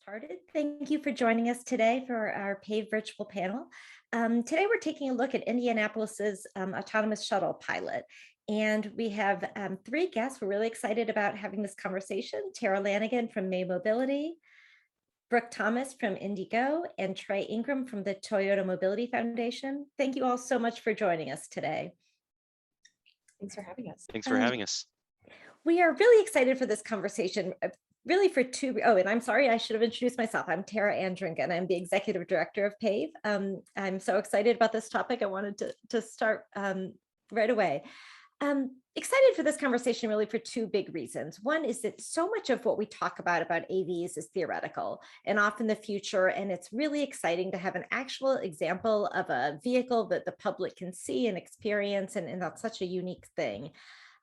started. Thank you for joining us today for our PAVE virtual panel. Today we're taking a look at Indianapolis's autonomous shuttle pilot. And we have three guests. We're really excited about having this conversation. Tara Lanigan from May Mobility, Brooke Thomas from IndyGo, and Trey Ingram from the Toyota Mobility Foundation. Thank you all so much for joining us today. Thanks for having us. Thanks for having us. We are really excited for this conversation, really for two. Oh, and I'm sorry, I should have introduced myself. I'm Tara Andringa, and I'm the executive director of PAVE. I'm so excited about this topic. I wanted to start right away. Excited for this conversation really for two big reasons. One is that so much of what we talk about AVs is theoretical and often the future, and it's really exciting to have an actual example of a vehicle that the public can see and experience, and that's such a unique thing.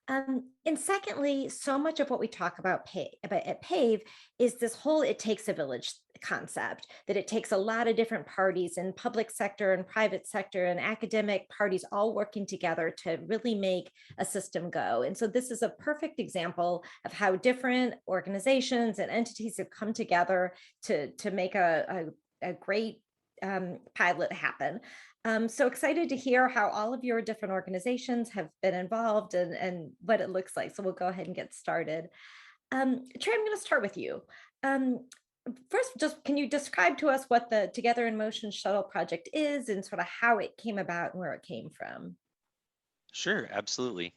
And secondly, so much of what we talk about at PAVE is this whole it takes a village concept, that it takes a lot of different parties in public sector and private sector and academic parties all working together to really make a system go. And so this is a perfect example of how different organizations and entities have come together to make a great pilot happen. So excited to hear how all of your different organizations have been involved and what it looks like. So we'll go ahead and get started. Trey, I'm going to start with you. First, just can you describe to us what the Together in Motion shuttle project is and sort of how it came about and where it came from? Sure, absolutely.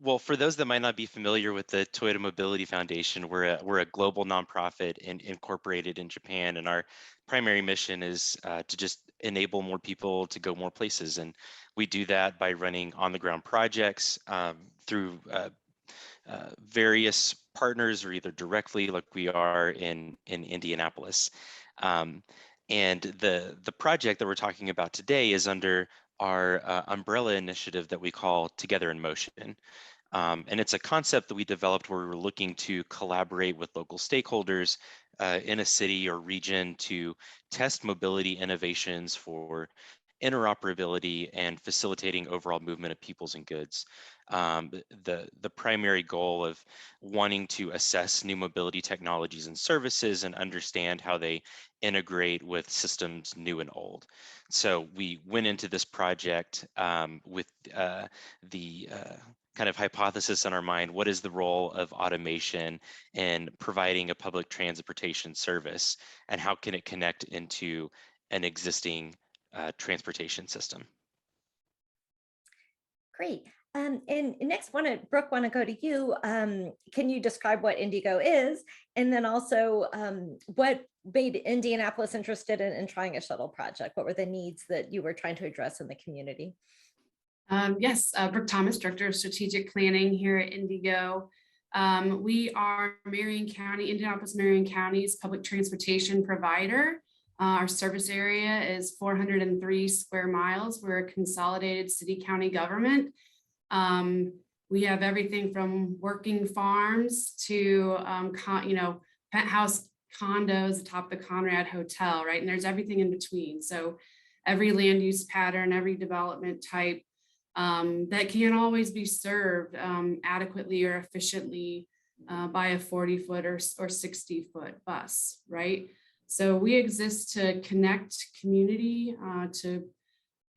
Well, for those that might not be familiar with the Toyota Mobility Foundation, we're a global nonprofit incorporated in Japan, and our primary mission is to just enable more people to go more places. And we do that by running on-the-ground projects through various partners, or either directly, like we are in Indianapolis. And the project that we're talking about today is under our umbrella initiative that we call Together in Motion. And it's a concept that we developed where we were looking to collaborate with local stakeholders in a city or region to test mobility innovations for interoperability and facilitating overall movement of peoples and goods. The primary goal of wanting to assess new mobility technologies and services and understand how they integrate with systems new and old. So we went into this project with the kind of hypothesis in our mind: what is the role of automation in providing a public transportation service, and how can it connect into an existing transportation system? Great. And next, Brooke, want to go to you. Can you describe what IndyGo is, and then also what made Indianapolis interested in trying a shuttle project? What were the needs that you were trying to address in the community? Yes, Brooke Thomas, Director of Strategic Planning here at IndyGo. We are Indianapolis Marion County's public transportation provider. Our service area is 403 square miles. We're a consolidated city-county government. We have everything from working farms to, penthouse condos atop the Conrad Hotel, right? And there's everything in between. So every land use pattern, every development type that can't always be served adequately or efficiently by a 40-foot or 60-foot bus, right? So we exist to connect community to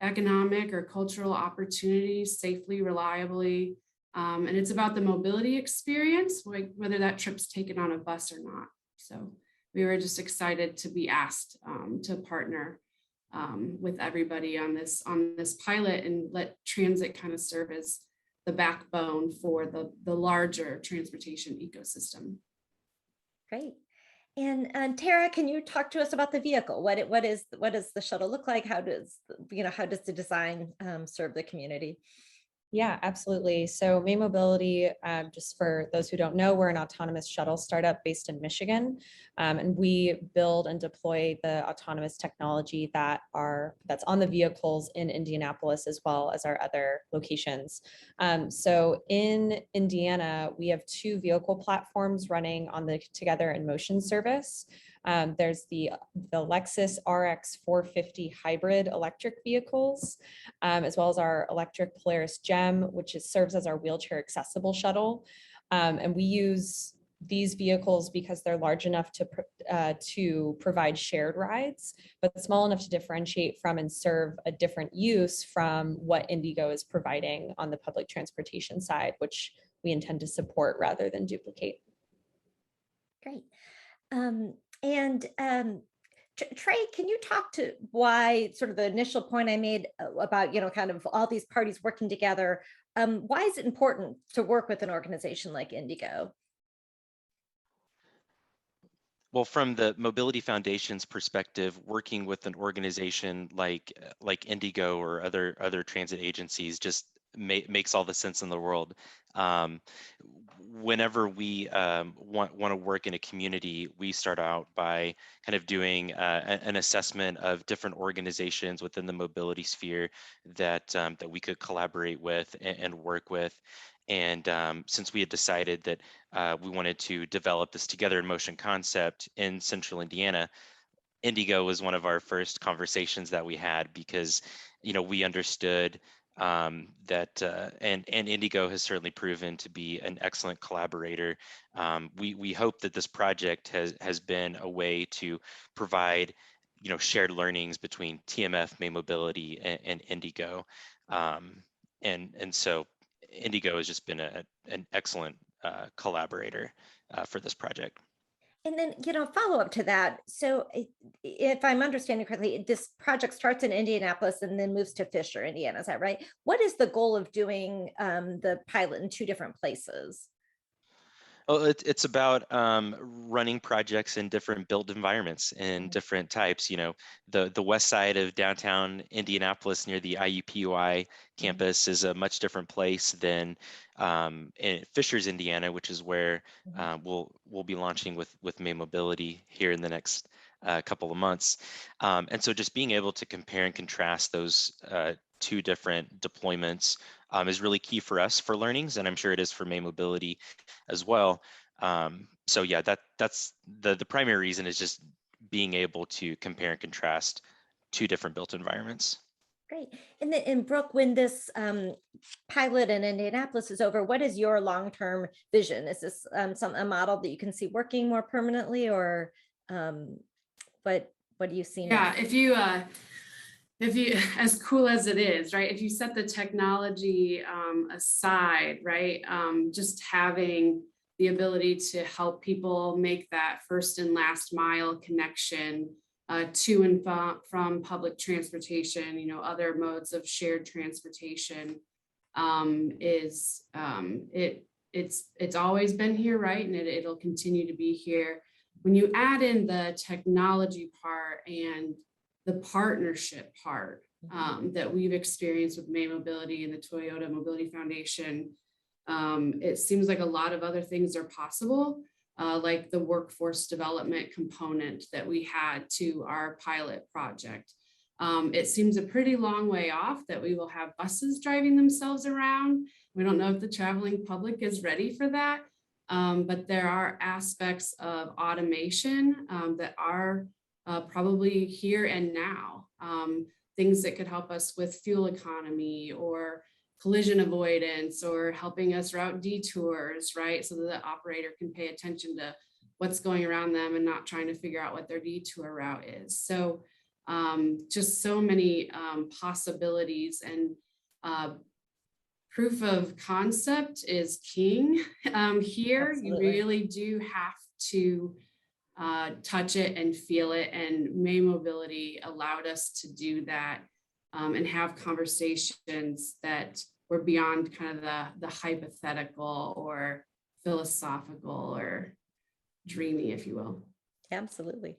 economic or cultural opportunities safely, reliably. And it's about the mobility experience, whether that trip's taken on a bus or not. So we were just excited to be asked to partner with everybody on this pilot and let transit kind of serve as the backbone for the larger transportation ecosystem. Great. And Tara, can you talk to us about the vehicle? What does the shuttle look like? How does the design serve the community? Yeah, absolutely. So May Mobility, just for those who don't know, we're an autonomous shuttle startup based in Michigan. And we build and deploy the autonomous technology that's on the vehicles in Indianapolis, as well as our other locations. So in Indiana, we have two vehicle platforms running on the Together in Motion service. There's the Lexus RX 450 hybrid electric vehicles, as well as our electric Polaris Gem, which serves as our wheelchair accessible shuttle. And we use these vehicles, because they're large enough to provide shared rides, but small enough to differentiate from and serve a different use from what Indigo is providing on the public transportation side, which we intend to support rather than duplicate. Great. Trey, can you talk to why sort of the initial point I made about, kind of all these parties working together? Why is it important to work with an organization like Indigo? Well, from the Mobility Foundation's perspective, working with an organization like Indigo or other transit agencies just makes all the sense in the world. Whenever we want to work in a community, we start out by kind of doing an assessment of different organizations within the mobility sphere that we could collaborate with and work with. And since we had decided that we wanted to develop this Together in Motion concept in Central Indiana, Indigo was one of our first conversations that we had, because we understood that and Indigo has certainly proven to be an excellent collaborator. We hope that this project has been a way to provide shared learnings between TMF, May Mobility, and Indigo, and so Indigo has just been an excellent collaborator for this project. And then, follow up to that. So if I'm understanding correctly, this project starts in Indianapolis and then moves to Fisher, Indiana. Is that right? What is the goal of doing the pilot in two different places? Well, it's about running projects in different built environments and different types. The west side of downtown Indianapolis near the IUPUI campus is a much different place than in Fishers, Indiana, which is where we'll be launching with May Mobility here in the next couple of months. And so just being able to compare and contrast those two different deployments is really key for us for learnings, and I'm sure it is for May Mobility as well. So yeah, that's the primary reason, is just being able to compare and contrast two different built environments. Great. And then, in Brooke, when this pilot in Indianapolis is over, what is your long-term vision? Is this a model that you can see working more permanently, or what do you see now? Yeah, if you, as cool as it is, right, if you set the technology aside, right, just having the ability to help people make that first and last mile connection to and from public transportation, other modes of shared transportation, it's always been here, right, and it'll continue to be here. When you add in the technology part and the partnership part that we've experienced with May Mobility and the Toyota Mobility Foundation, it seems like a lot of other things are possible, like the workforce development component that we had to our pilot project. It seems a pretty long way off that we will have buses driving themselves around. We don't know if the traveling public is ready for that, but there are aspects of automation that are probably here and now, things that could help us with fuel economy or collision avoidance, or helping us route detours, right? So that the operator can pay attention to what's going around them and not trying to figure out what their detour route is. So just so many possibilities, and proof of concept is king here. Absolutely. You really do have to touch it and feel it, and May Mobility allowed us to do that and have conversations that were beyond kind of the hypothetical or philosophical or dreamy, if you will. Absolutely.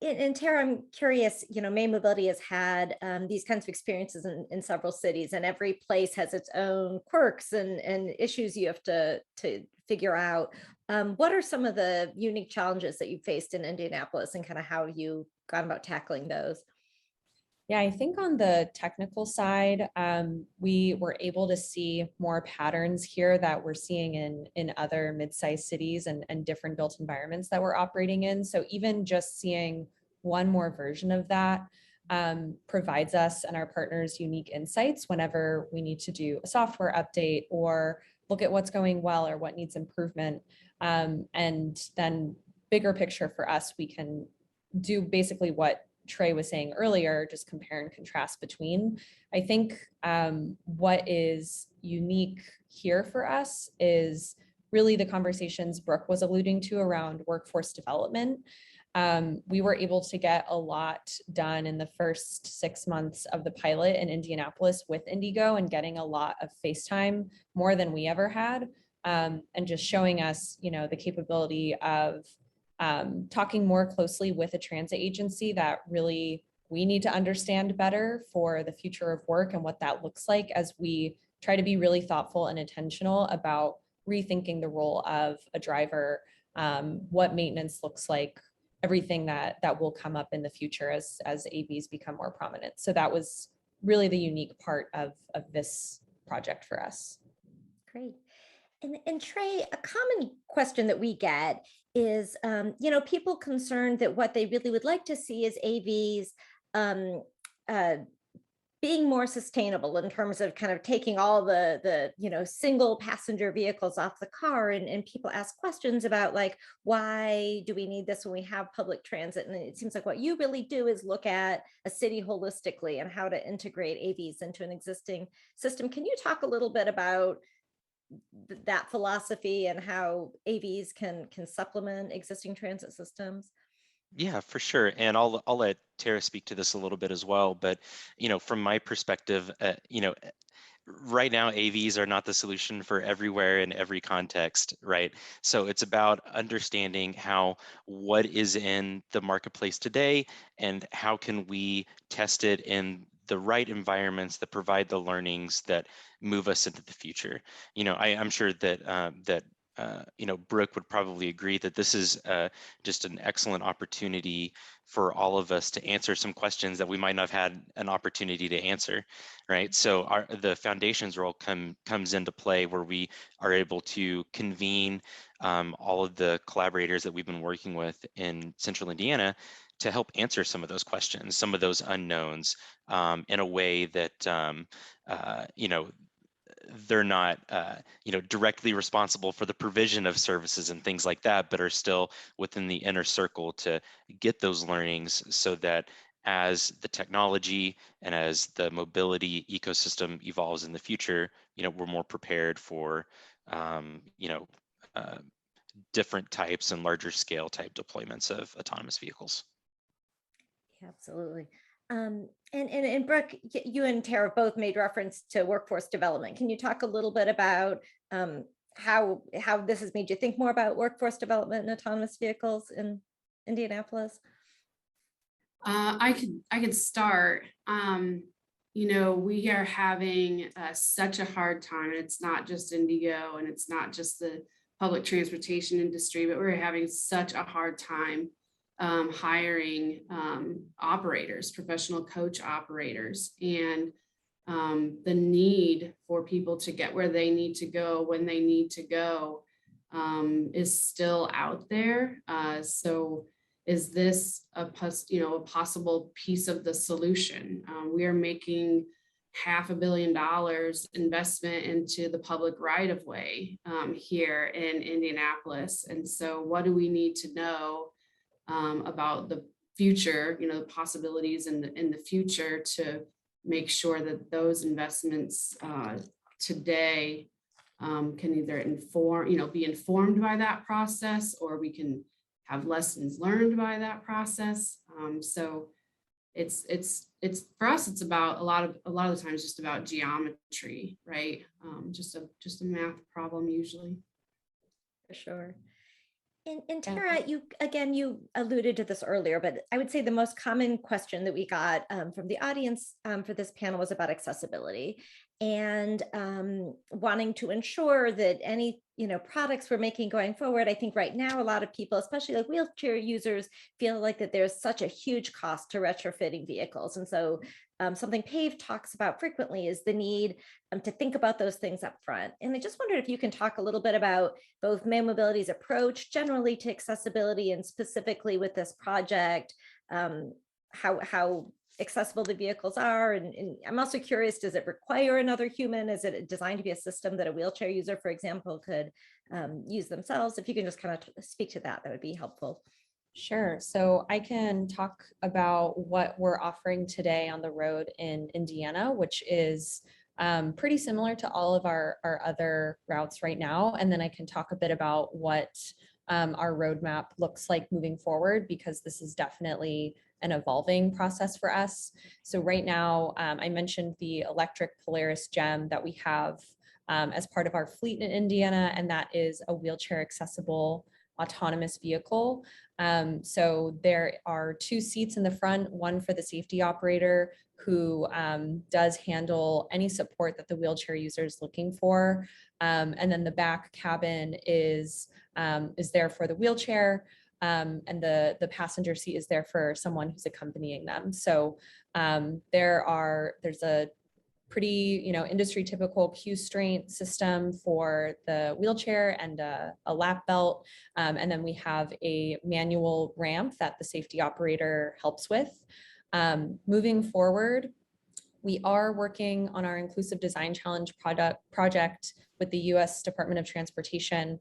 And Tara, I'm curious, May Mobility has had these kinds of experiences in several cities, and every place has its own quirks and issues you have to figure out. What are some of the unique challenges that you faced in Indianapolis, and kind of how you gone about tackling those? Yeah, I think on the technical side, we were able to see more patterns here that we're seeing in other mid-sized cities and different built environments that we're operating in. So even just seeing one more version of that provides us and our partners unique insights whenever we need to do a software update or look at what's going well or what needs improvement. And then bigger picture for us, we can do basically what Trey was saying earlier, just compare and contrast between. I think what is unique here for us is really the conversations Brooke was alluding to around workforce development. We were able to get a lot done in the first 6 months of the pilot in Indianapolis with Indigo, and getting a lot of face time, more than we ever had, and just showing us, the capability of talking more closely with a transit agency that really we need to understand better for the future of work and what that looks like, as we try to be really thoughtful and intentional about rethinking the role of a driver, what maintenance looks like, everything that will come up in the future as AVs become more prominent. So that was really the unique part of this project for us. Great. And Trey, a common question that we get is, people concerned that what they really would like to see is AVs being more sustainable in terms of kind of taking all the single passenger vehicles off the car, and people ask questions about, like, why do we need this when we have public transit? And it seems like what you really do is look at a city holistically and how to integrate AVs into an existing system. Can you talk a little bit about that philosophy and how AVs can supplement existing transit systems? Yeah, for sure. And I'll let Tara speak to this a little bit as well. But, from my perspective, right now, AVs are not the solution for everywhere in every context, right? So it's about understanding what is in the marketplace today, and how can we test it in the right environments that provide the learnings that move us into the future. I'm sure that Brooke would probably agree that this is just an excellent opportunity for all of us to answer some questions that we might not have had an opportunity to answer, right? So the foundations role comes into play, where we are able to convene all of the collaborators that we've been working with in Central Indiana to help answer some of those questions, some of those unknowns, in a way that they're not directly responsible for the provision of services and things like that, but are still within the inner circle to get those learnings, so that as the technology and as the mobility ecosystem evolves in the future, we're more prepared for different types and larger scale type deployments of autonomous vehicles. Yeah, absolutely. And Brooke, you and Tara both made reference to workforce development. Can you talk a little bit about how this has made you think more about workforce development and autonomous vehicles in Indianapolis? I could start. We are having such a hard time. It's not just Indigo, and it's not just the public transportation industry, but we're having such a hard time hiring operators, professional coach operators, and the need for people to get where they need to go when they need to go is still out there. So is this a possible piece of the solution? We are making $500 million investment into the public right-of-way here in Indianapolis. And so what do we need to know about the future, the possibilities in the future, to make sure that those investments today can either be informed by that process, or we can have lessons learned by that process. So it's for us, it's about a lot of the times just about geometry, right? Just a math problem usually. For sure. And Tara, you alluded to this earlier, but I would say the most common question that we got from the audience for this panel was about accessibility, and wanting to ensure that any products we're making going forward. I think right now a lot of people, especially like wheelchair users, feel like that there's such a huge cost to retrofitting vehicles, and so something PAVE talks about frequently is the need to think about those things up front. And I just wondered if you can talk a little bit about both May Mobility's approach generally to accessibility, and specifically with this project, how accessible the vehicles are? And I'm also curious, does it require another human? Is it designed to be a system that a wheelchair user, for example, could use themselves? If you can just kind of speak to that, that would be helpful. Sure. So I can talk about what we're offering today on the road in Indiana, which is pretty similar to all of our other routes right now. And then I can talk a bit about what our roadmap looks like moving forward, because this is definitely an evolving process for us. So right now, I mentioned the electric Polaris Gem that we have as part of our fleet in Indiana, and that is a wheelchair accessible autonomous vehicle. So there are 2 seats in the front, one for the safety operator who does handle any support that the wheelchair user is looking for. And then the back cabin is there for the wheelchair, and the passenger seat is there for someone who's accompanying them. So there's a pretty, industry typical Q straint system for the wheelchair and a lap belt. And then we have a manual ramp that the safety operator helps with. Moving forward, we are working on our Inclusive Design Challenge project with the US Department of Transportation.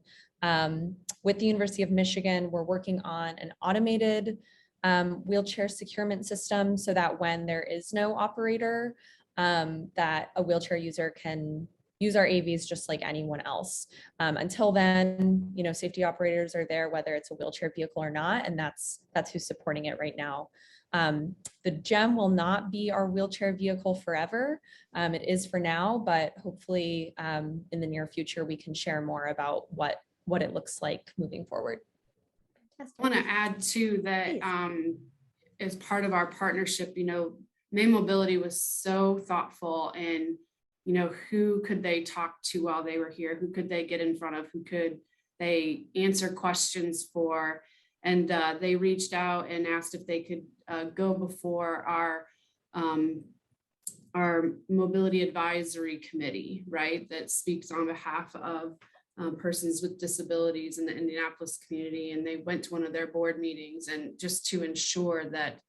With the University of Michigan, we're working on an automated wheelchair securement system so that when there is no operator, that a wheelchair user can use our AVs just like anyone else. Until then, safety operators are there, whether it's a wheelchair vehicle or not, and that's who's supporting it right now. The GEM will not be our wheelchair vehicle forever. It is for now, but hopefully in the near future, we can share more about what it looks like moving forward. I want to add too that as part of our partnership, May Mobility was so thoughtful in, who could they talk to while they were here? Who could they get in front of? Who could they answer questions for? And they reached out and asked if they could go before our mobility advisory committee, right? That speaks on behalf of persons with disabilities in the Indianapolis community. And they went to one of their board meetings, and just to ensure that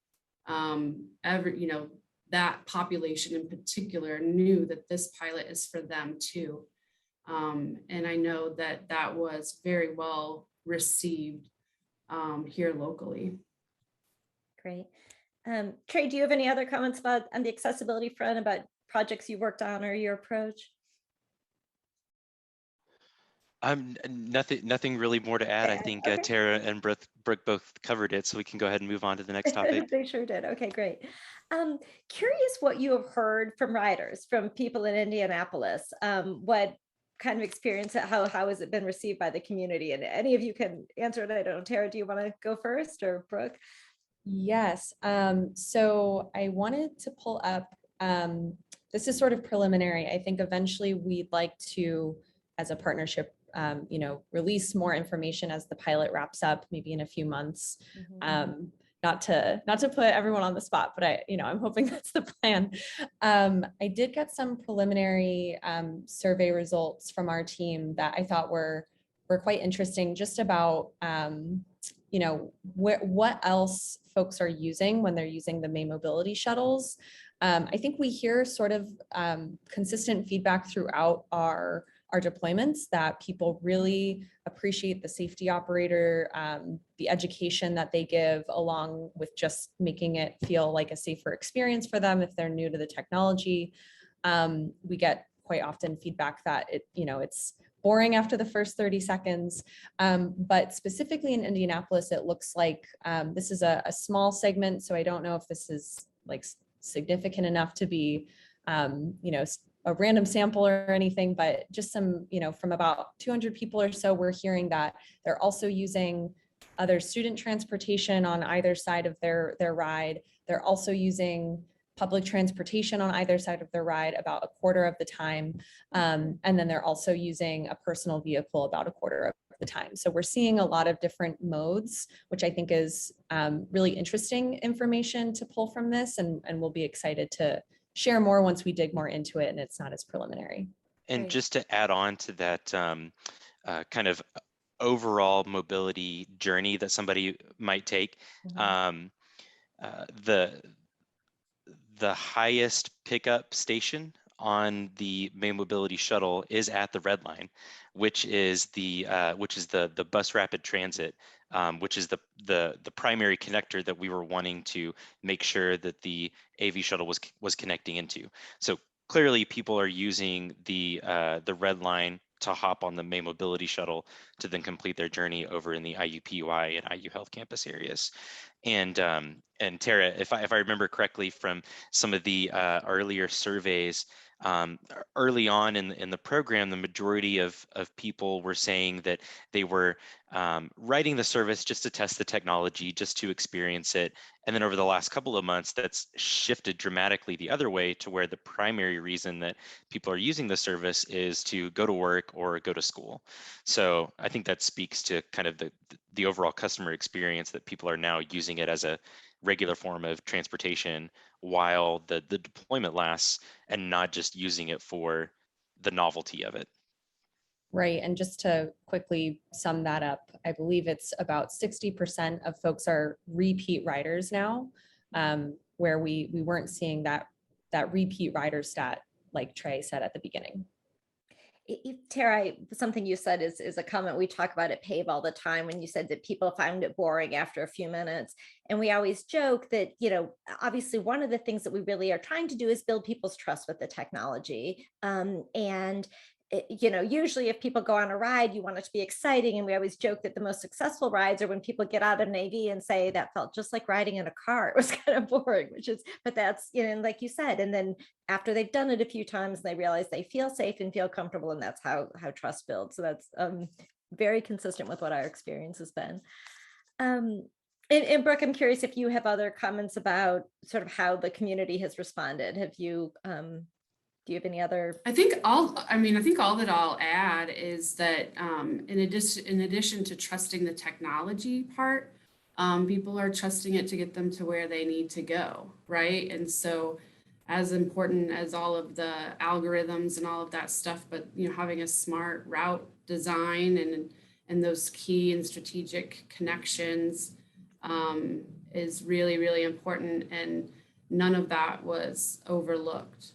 that population in particular knew that this pilot is for them too. And I know that that was very well received here locally. Great. Trey, do you have any other comments on the accessibility front, about projects you worked on or your approach? Nothing really more to add. I think Okay. Tara and Brooke both covered it, so we can go ahead and move on to the next topic. They sure did. Okay, great. Curious what you have heard from riders, from people in Indianapolis. What kind of experience, how has it been received by the community? And any of you can answer it. I don't know, Tara, do you want to go first, or Brooke? Yes. So I wanted to pull up, this is sort of preliminary. I think eventually we'd like to, as a partnership, release more information as the pilot wraps up, maybe in a few months. Mm-hmm. Not to put everyone on the spot, but I'm hoping that's the plan. I did get some preliminary survey results from our team that I thought were quite interesting, just about what else folks are using when they're using the May Mobility shuttles. I think we hear sort of consistent feedback throughout our deployments that people really appreciate the safety operator, the education that they give, along with just making it feel like a safer experience for them if they're new to the technology. We get quite often feedback that it's boring after the first 30 seconds. But specifically in Indianapolis, it looks like this is a small segment, so I don't know if this is like significant enough to be a random sample or anything, but just some, from about 200 people or so, we're hearing that they're also using other student transportation on either side of their ride. They're also using public transportation on either side of their ride about a quarter of the time. And then they're also using a personal vehicle about a quarter of the time. So we're seeing a lot of different modes, which I think is really interesting information to pull from this, and we'll be excited to share more once we dig more into it and it's not as preliminary. And Great. just to add on to that kind of overall mobility journey that somebody might take, Mm-hmm. the highest pickup station on the May Mobility Shuttle is at the Red Line, which is the bus rapid transit, which is the primary connector that we were wanting to make sure that the AV shuttle was connecting into. So clearly, people are using the Red Line to hop on the May Mobility Shuttle to then complete their journey over in the IUPUI and IU Health campus areas. And Tara, if I remember correctly from some of the earlier surveys, early on in the program, the majority of people were saying that they were writing the service just to test the technology, just to experience it. And then over the last couple of months, that's shifted dramatically the other way to where the primary reason that people are using the service is to go to work or go to school. So I think that speaks to kind of the overall customer experience, that people are now using it as a regular form of transportation while the deployment lasts, and not just using it for the novelty of it. Right. And just to quickly sum that up, I believe it's about 60% of folks are repeat riders now, where we weren't seeing that repeat rider stat, like Trey said at the beginning. Tara, something you said is a comment we talk about at PAVE all the time, when you said that people found it boring after a few minutes. And we always joke that, obviously one of the things that we really are trying to do is build people's trust with the technology. Usually if people go on a ride, you want it to be exciting. And we always joke that the most successful rides are when people get out of an AV and say, that felt just like riding in a car. It was kind of boring, but that's, like you said, and then after they've done it a few times, they realize they feel safe and feel comfortable. And that's how trust builds. So that's very consistent with what our experience has been. And Brooke, I'm curious if you have other comments about sort of how the community has responded. Have you, do you have any other? I think all that I'll add is that in addition to trusting the technology part, people are trusting it to get them to where they need to go, right? And so as important as all of the algorithms and all of that stuff, but having a smart route design and those key and strategic connections is really, really important. And none of that was overlooked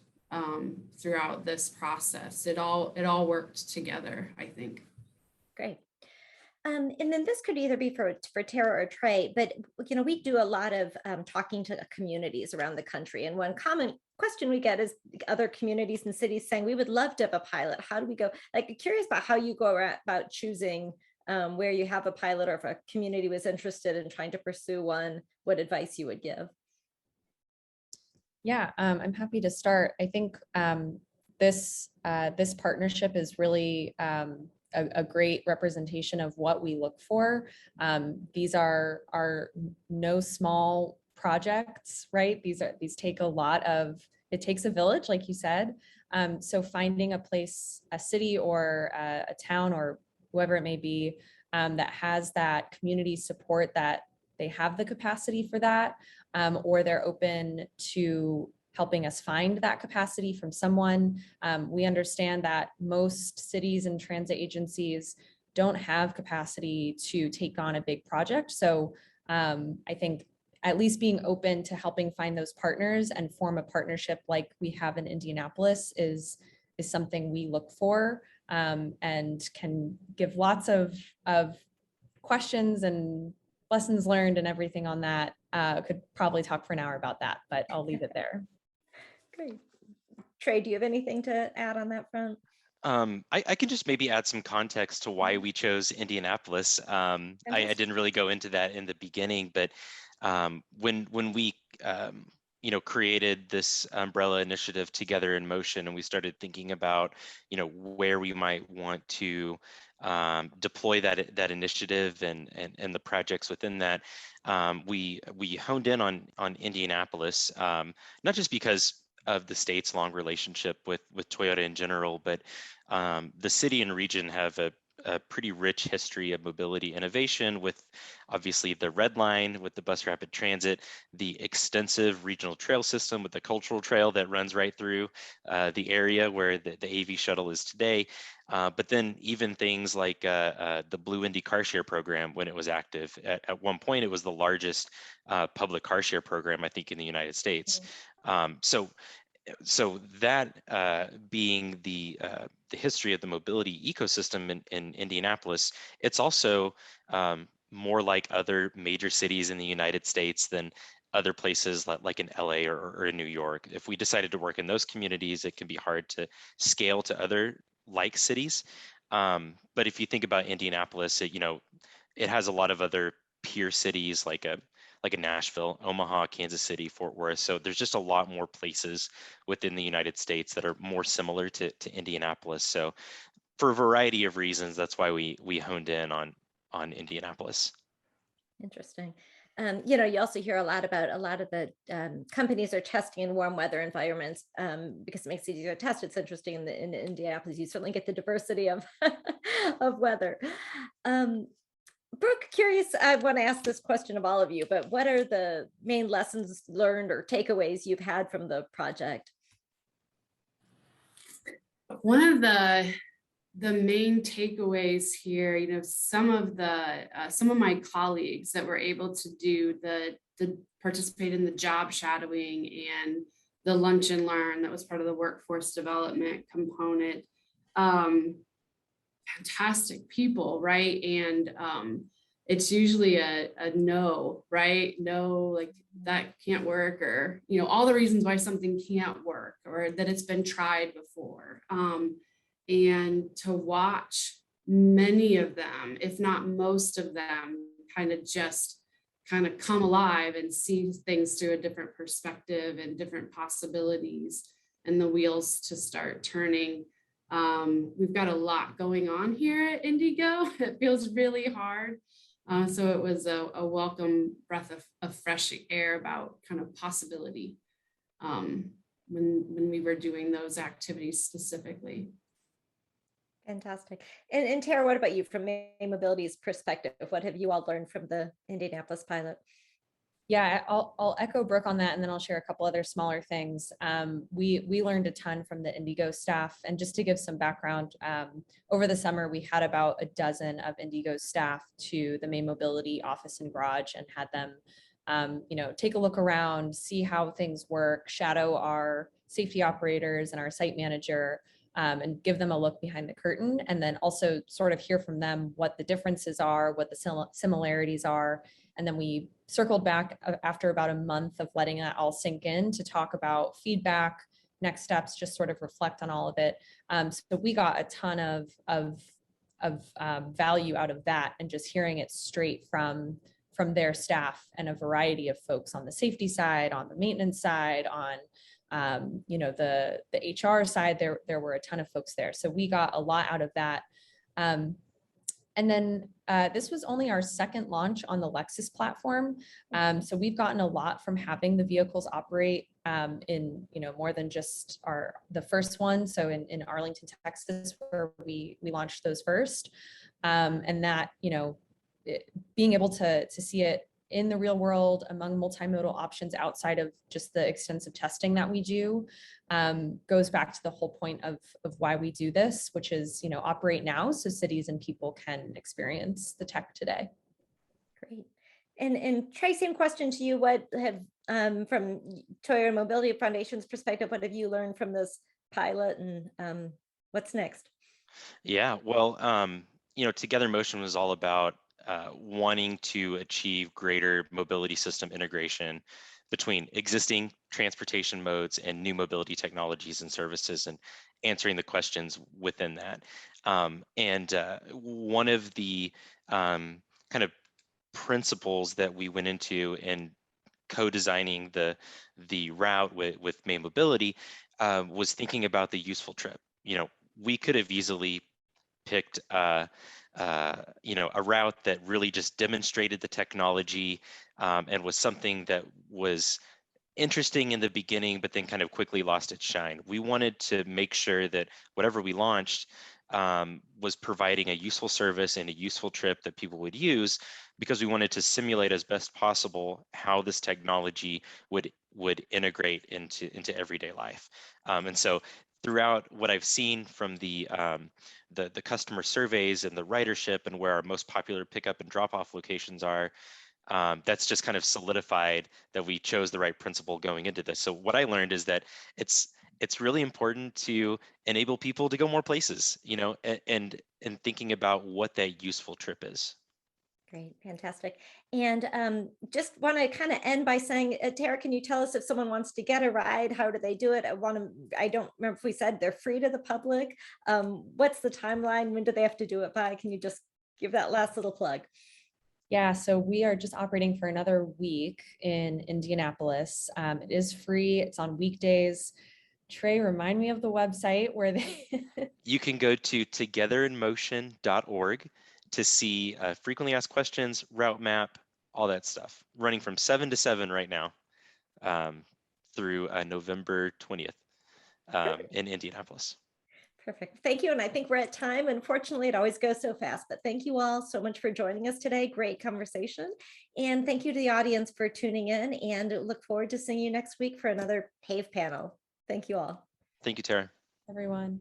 throughout this process. It all worked together, I think. Great. And then this could either be for Tara or Trey, but we do a lot of talking to communities around the country, and one common question we get is other communities and cities saying, we would love to have a pilot. How do we go? Curious about how you go about choosing where you have a pilot, or if a community was interested in trying to pursue one, what advice you would give. Yeah, I'm happy to start. I think this partnership is really a great representation of what we look for. These are no small projects, right? These take it takes a village, like you said. So finding a place, a city or a town or whoever it may be, that has that community support, that they have the capacity for that, or they're open to helping us find that capacity from someone. We understand that most cities and transit agencies don't have capacity to take on a big project. So I think at least being open to helping find those partners and form a partnership like we have in Indianapolis is something we look for, and can give lots of questions and lessons learned and everything on that. Could probably talk for an hour about that, but I'll leave it there. Great. Trey, do you have anything to add on that front? I can just maybe add some context to why we chose Indianapolis. I didn't really go into that in the beginning, but when we created this umbrella initiative together in motion, and we started thinking about where we might want to deploy that initiative and the projects within that, we honed in on Indianapolis, not just because of the state's long relationship with Toyota in general, but the city and region have a pretty rich history of mobility innovation, with obviously the Red Line, with the bus rapid transit, the extensive regional trail system with the cultural trail that runs right through the area where the AV shuttle is today. But then even things like the Blue Indy car share program, when it was active. At one point, it was the largest public car share program, I think, in the United States. So that being the history of the mobility ecosystem in Indianapolis, it's also more like other major cities in the United States than other places like in LA or in New York. If we decided to work in those communities, it can be hard to scale to other like cities. But if you think about Indianapolis, it has a lot of other peer cities like a Nashville, Omaha, Kansas City, Fort Worth. So there's just a lot more places within the United States that are more similar to Indianapolis. So for a variety of reasons, that's why we honed in on Indianapolis. Interesting. You also hear a lot about a lot of the companies are testing in warm weather environments because it makes it easier to test. It's interesting in Indianapolis, you certainly get the diversity of of weather. Brooke, curious, I want to ask this question of all of you, but what are the main lessons learned or takeaways you've had from the project? One of the main takeaways here, some of my colleagues that were able to do the participate in the job shadowing and the lunch and learn that was part of the workforce development component. Fantastic people, right? And it's usually a no, right? No, like that can't work, or all the reasons why something can't work, or that it's been tried before. And to watch many of them, if not most of them, kind of come alive and see things through a different perspective and different possibilities, and the wheels to start turning. We've got a lot going on here at Indigo. It feels really hard. So it was a welcome breath of fresh air about kind of possibility when we were doing those activities specifically. Fantastic. And Tara, what about you from May Mobility's perspective? What have you all learned from the Indianapolis pilot? Yeah, I'll echo Brooke on that, and then I'll share a couple other smaller things. We learned a ton from the Indigo staff, and just to give some background, over the summer we had about a dozen of Indigo staff to the May Mobility office and garage and had them, take a look around, see how things work, shadow our safety operators and our site manager, and give them a look behind the curtain, and then also sort of hear from them what the differences are, what the similarities are. And then we circled back after about a month of letting that all sink in to talk about feedback, next steps, just sort of reflect on all of it. So we got a ton of value out of that, and just hearing it straight from their staff and a variety of folks on the safety side, on the maintenance side, on the HR side. There were a ton of folks there. So we got a lot out of that. And then this was only our second launch on the Lexus platform. So we've gotten a lot from having the vehicles operate in more than just the first one. So in Arlington, Texas, where we launched those first. And that, being able to see it in the real world among multimodal options outside of just the extensive testing that we do, goes back to the whole point of why we do this, which is, operate now so cities and people can experience the tech today. Great. And Trey, same question to you. What have, from Toyota Mobility Foundation's perspective, what have you learned from this pilot, and what's next? Yeah, well, Together Motion was all about wanting to achieve greater mobility system integration between existing transportation modes and new mobility technologies and services, and answering the questions within that. And one of the kind of principles that we went into in co-designing the route with May Mobility was thinking about the useful trip. We could have easily picked a route that really just demonstrated the technology and was something that was interesting in the beginning, but then kind of quickly lost its shine. We wanted to make sure that whatever we launched was providing a useful service and a useful trip that people would use, because we wanted to simulate as best possible how this technology would integrate into everyday life. And so throughout what I've seen from the customer surveys and the ridership and where our most popular pickup and drop-off locations are, That's just kind of solidified that we chose the right principle going into this. So what I learned is that it's really important to enable people to go more places, you know, and thinking about what that useful trip is. Great, fantastic. And just want to kind of end by saying, Tara, can you tell us if someone wants to get a ride, how do they do it? I don't remember if we said they're free to the public. What's the timeline? When do they have to do it by? Can you just give that last little plug? Yeah, so we are just operating for another week in Indianapolis. It is free. It's on weekdays. Trey, remind me of the website where they. You can go to togetherinmotion.org to see frequently asked questions, route map, all that stuff. Running from 7 to 7 right now through November 20th in Indianapolis. Perfect. Thank you. And I think we're at time. Unfortunately, it always goes so fast, but thank you all so much for joining us today. Great conversation. And thank you to the audience for tuning in, and look forward to seeing you next week for another PAVE panel. Thank you all. Thank you, Tara. Everyone.